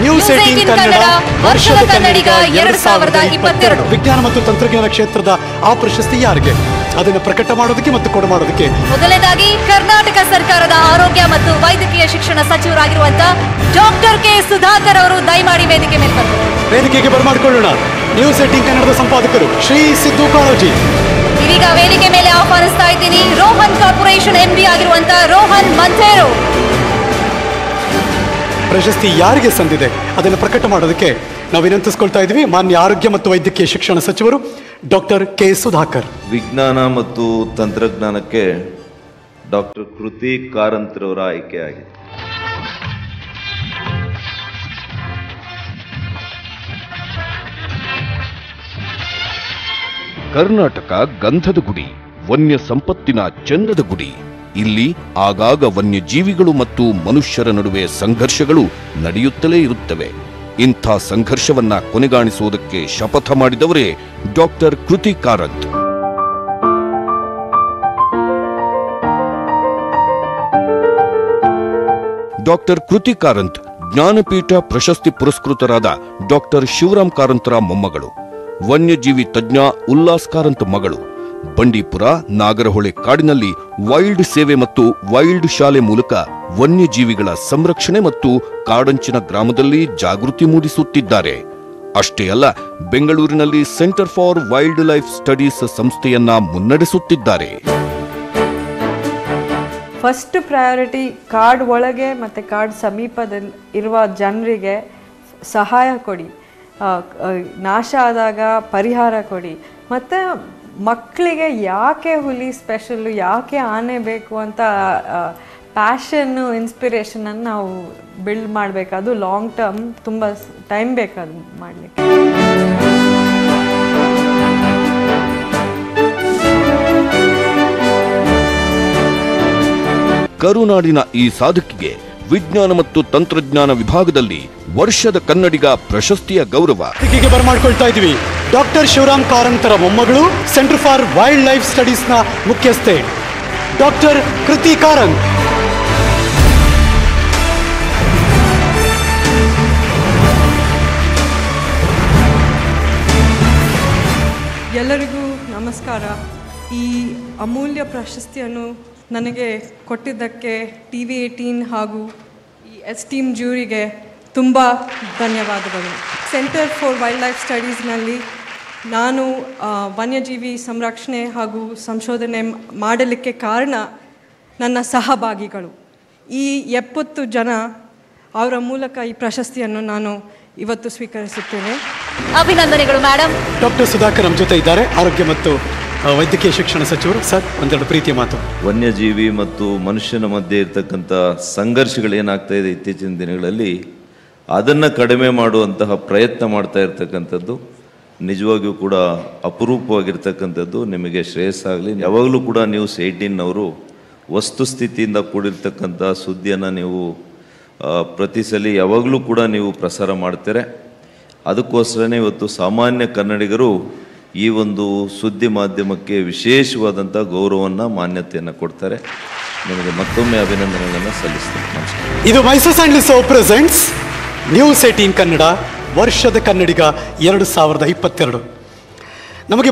News 18 Kannada ವರ್ಷದ ಕನ್ನಡಿಗ 2022. ವಿಜ್ಞಾನ ಮತ್ತು ತಂತ್ರಜ್ಞಾನ ಕ್ಷೇತ್ರದ ಆ ಪ್ರಶಸ್ತಿ ಯಾರಿಗೆ? ಅದನ್ನು ಪ್ರಕಟ ಮಾಡೋದಕ್ಕೆ ಮತ್ತು ಕೊಡಮಾಡೋದಕ್ಕೆ ಮೊದಲನೇದಾಗಿ ಕರ್ನಾಟಕ ಸರ್ಕಾರದ ಆರೋಗ್ಯ ಮತ್ತು ವೈದ್ಯಕೀಯ ಶಿಕ್ಷಣ ಸಚಿವರಾಗಿರುವಂತಹ ಡಾಕ್ಟರ್ ಕೆ ಸುಧಾಕರ್ ಅವರು ದಯಮಾಡಿ ವೇದಿಕೆ ಮೇಲೆ ಬಂದರು. ವೇದಿಕೆಗೆ ಬರಮಾಡಿಕೊಳ್ಳೋಣ ನ್ಯೂಸ್ 18 ಕನ್ನಡದ ಸಂಪಾದಕರು ಶ್ರೀ ಸಿದ್ದು ಕಾಳೋಜಿ. ಇದೀಗ ವೇದಿಕೆ ಮೇಲೆ ಆಹ್ವಾನಿಸ್ತಾ ಇದ್ದೀನಿ ರೋಹನ್ ಕಾರ್ಪೊರೇಷನ್ ಎಂಡಿ ಆಗಿರುವಂತಹ ರೋಹನ್ ಮಂಥೇರೋ. ಪ್ರಶಸ್ತಿ ಯಾರಿಗೆ ಸಂದಿದೆ ಅದನ್ನು ಪ್ರಕಟ ಮಾಡೋದಕ್ಕೆ ನಾವು ವಿನಂತಿಸ್ಕೊಳ್ತಾ ಇದ್ದೀವಿ ಮಾನ್ಯ ಆರೋಗ್ಯ ಮತ್ತು ವೈದ್ಯಕೀಯ ಶಿಕ್ಷಣ ಸಚಿವರು ಡಾಕ್ಟರ್ ಕೆ ಸುಧಾಕರ್. ವಿಜ್ಞಾನ ಮತ್ತು ತಂತ್ರಜ್ಞಾನಕ್ಕೆ ಡಾಕ್ಟರ್ ಕೃತಿ ಕಾರಂತ್ರವರ ಆಯ್ಕೆಯಾಗಿದೆ. ಕರ್ನಾಟಕ ಗಂಧದ ಗುಡಿ, ವನ್ಯ ಸಂಪತ್ತಿನ ಚಂದದ ಗುಡಿ. ಇಲ್ಲಿ ಆಗಾಗ ವನ್ಯಜೀವಿಗಳು ಮತ್ತು ಮನುಷ್ಯರ ನಡುವೆ ಸಂಘರ್ಷಗಳು ನಡೆಯುತ್ತಲೇ ಇರುತ್ತವೆ. ಇಂಥ ಸಂಘರ್ಷವನ್ನ ಕೊನೆಗಾಣಿಸುವುದಕ್ಕೆ ಶಪಥ ಮಾಡಿದವರೇ ಡಾಕ್ಟರ್ ಕೃತಿ ಕಾರಂತ್. ಡಾಕ್ಟರ್ ಕೃತಿ ಕಾರಂತ್ ಜ್ಞಾನಪೀಠ ಪ್ರಶಸ್ತಿ ಪುರಸ್ಕೃತರಾದ ಡಾಕ್ಟರ್ ಶಿವರಾಮ್ ಕಾರಂತರ ಮೊಮ್ಮಗಳು. ವನ್ಯಜೀವಿ ತಜ್ಞ ಉಲ್ಲಾಸ್ ಕಾರಂತ್ ಮಗಳು. ಬಂಡೀಪುರ ನಾಗರಹೊಳೆ ಕಾಡಿನಲ್ಲಿ ವೈಲ್ಡ್ ಸೇವೆ ಮತ್ತು ವೈಲ್ಡ್ ಶಾಲೆ ಮೂಲಕ ವನ್ಯಜೀವಿಗಳ ಸಂರಕ್ಷಣೆ ಮತ್ತು ಕಾಡಂಚಿನ ಗ್ರಾಮದಲ್ಲಿ ಜಾಗೃತಿ ಮೂಡಿಸುತ್ತಿದ್ದಾರೆ. ಅಷ್ಟೇ ಅಲ್ಲ, ಬೆಂಗಳೂರಿನಲ್ಲಿ Centre for Wildlife Studies ಸಂಸ್ಥೆಯನ್ನ ಮುನ್ನಡೆಸುತ್ತಿದ್ದಾರೆ. ಫಸ್ಟ್ ಪ್ರಯಾರಿಟಿ ಕಾಡ್ ಒಳಗೆ ಮತ್ತು ಕಾಡ್ ಸಮೀಪದಲ್ಲಿ ಇರುವ ಜನರಿಗೆ ಸಹಾಯ ಕೊಡಿ, ನಾಶ ಆದಾಗ ಪರಿಹಾರ ಕೊಡಿ, ಮತ್ತು ಮಕ್ಕಳಿಗೆ ಯಾಕೆ ಹುಲಿ ಸ್ಪೆಷಲ್ಲು, ಯಾಕೆ ಆನೆ ಬೇಕು ಅಂತ ಪ್ಯಾಷನ್ನು ಇನ್ಸ್ಪಿರೇಷನನ್ನು ನಾವು ಬಿಲ್ಡ್ ಮಾಡಬೇಕು. ಅದು ಲಾಂಗ್ ಟರ್ಮ್, ತುಂಬ ಟೈಮ್ ಬೇಕು ಅದು ಮಾಡಲಿಕ್ಕೆ. ಕರುನಾಡಿನ ಈ ಸಾಧಕಿಗೆ ವಿಜ್ಞಾನ ಮತ್ತು ತಂತ್ರಜ್ಞಾನ ವಿಭಾಗದಲ್ಲಿ ವರ್ಷದ ಕನ್ನಡಿಗ ಪ್ರಶಸ್ತಿಯ ಗೌರವ. ವೇದಿಕೆಗೆ ಬರಮಾಡಿಕೊಳ್ತಾ ಇದ್ದೀವಿ ಡಾಕ್ಟರ್ ಶಿವರಾಮ್ ಕಾರಂತರ ಮೊಮ್ಮಗಳು, ಸೆಂಟರ್ ಫಾರ್ ವೈಲ್ಡ್ ಲೈಫ್ ಸ್ಟಡೀಸ್ನ ಮುಖ್ಯಸ್ಥೆ ಡಾಕ್ಟರ್ ಕೃತಿ ಕಾರಂತ್. ಎಲ್ಲರಿಗೂ ನಮಸ್ಕಾರ. ಈ ಅಮೂಲ್ಯ ಪ್ರಶಸ್ತಿಯನ್ನು ನನಗೆ ಕೊಟ್ಟಿದ್ದಕ್ಕೆ TV18 ಹಾಗೂ ಈ ಎಸ್ಟೀಮ್ ಜ್ಯೂರಿಗೆ ತುಂಬ ಧನ್ಯವಾದಗಳು. ಸೆಂಟರ್ ಫಾರ್ ವೈಲ್ಡ್ ಲೈಫ್ ಸ್ಟಡೀಸ್ನಲ್ಲಿ ನಾನು ವನ್ಯಜೀವಿ ಸಂರಕ್ಷಣೆ ಹಾಗೂ ಸಂಶೋಧನೆ ಮಾಡಲಿಕ್ಕೆ ಕಾರಣ ನನ್ನ ಸಹಭಾಗಿಗಳು. ಈ 70 ಜನ, ಅವರ ಮೂಲಕ ಈ ಪ್ರಶಸ್ತಿಯನ್ನು ನಾನು ಇವತ್ತು ಸ್ವೀಕರಿಸುತ್ತೇನೆ. ಅಭಿನಂದನೆಗಳು ಮೇಡಮ್. ಡಾಕ್ಟರ್ ಸುಧಾಕರ್ ನಮ್ಮ ಜೊತೆ ಇದ್ದಾರೆ, ಆರೋಗ್ಯ ಮತ್ತು ವೈದ್ಯಕೀಯ ಶಿಕ್ಷಣ ಸಚಿವರು. ಸರ್, ಒಂದೆರಡು ಪ್ರೀತಿಯ ಮಾತು. ವನ್ಯಜೀವಿ ಮತ್ತು ಮನುಷ್ಯನ ಮಧ್ಯೆ ಇರತಕ್ಕಂಥ ಸಂಘರ್ಷಗಳೇನಾಗ್ತಾ ಇದೆ ಇತ್ತೀಚಿನ ದಿನಗಳಲ್ಲಿ, ಅದನ್ನು ಕಡಿಮೆ ಮಾಡುವಂತಹ ಪ್ರಯತ್ನ ಮಾಡ್ತಾ ಇರ್ತಕ್ಕಂಥದ್ದು ನಿಜವಾಗಿಯೂ ಕೂಡ ಅಪರೂಪವಾಗಿರ್ತಕ್ಕಂಥದ್ದು. ನಿಮಗೆ ಶ್ರೇಯಸ್ಸಾಗಲಿ. ಯಾವಾಗಲೂ ಕೂಡ ನ್ಯೂಸ್ 18 ಅವರು ವಸ್ತುಸ್ಥಿತಿಯಿಂದ ಕೂಡಿರ್ತಕ್ಕಂಥ ಸುದ್ದಿಯನ್ನು ನೀವು ಪ್ರತಿ ಸಲ ಯಾವಾಗಲೂ ಕೂಡ ನೀವು ಪ್ರಸಾರ ಮಾಡ್ತೀರ. ಅದಕ್ಕೋಸ್ಕರನೇ ಇವತ್ತು ಸಾಮಾನ್ಯ ಕನ್ನಡಿಗರು ಈ ಒಂದು ಸುದ್ದಿ ಮಾಧ್ಯಮಕ್ಕೆ ವಿಶೇಷವಾದಂಥ ಗೌರವವನ್ನು, ಮಾನ್ಯತೆಯನ್ನು ಕೊಡ್ತಾರೆ. ನಿಮಗೆ ಮತ್ತೊಮ್ಮೆ ಅಭಿನಂದನೆಗಳನ್ನು ಸಲ್ಲಿಸ್ತೇನೆ. ನಮಸ್ಕಾರ. ಇದು Mysuru Sandal Soap presents News 18 Kannada ವರ್ಷದ ಕನ್ನಡಿಗ 2022.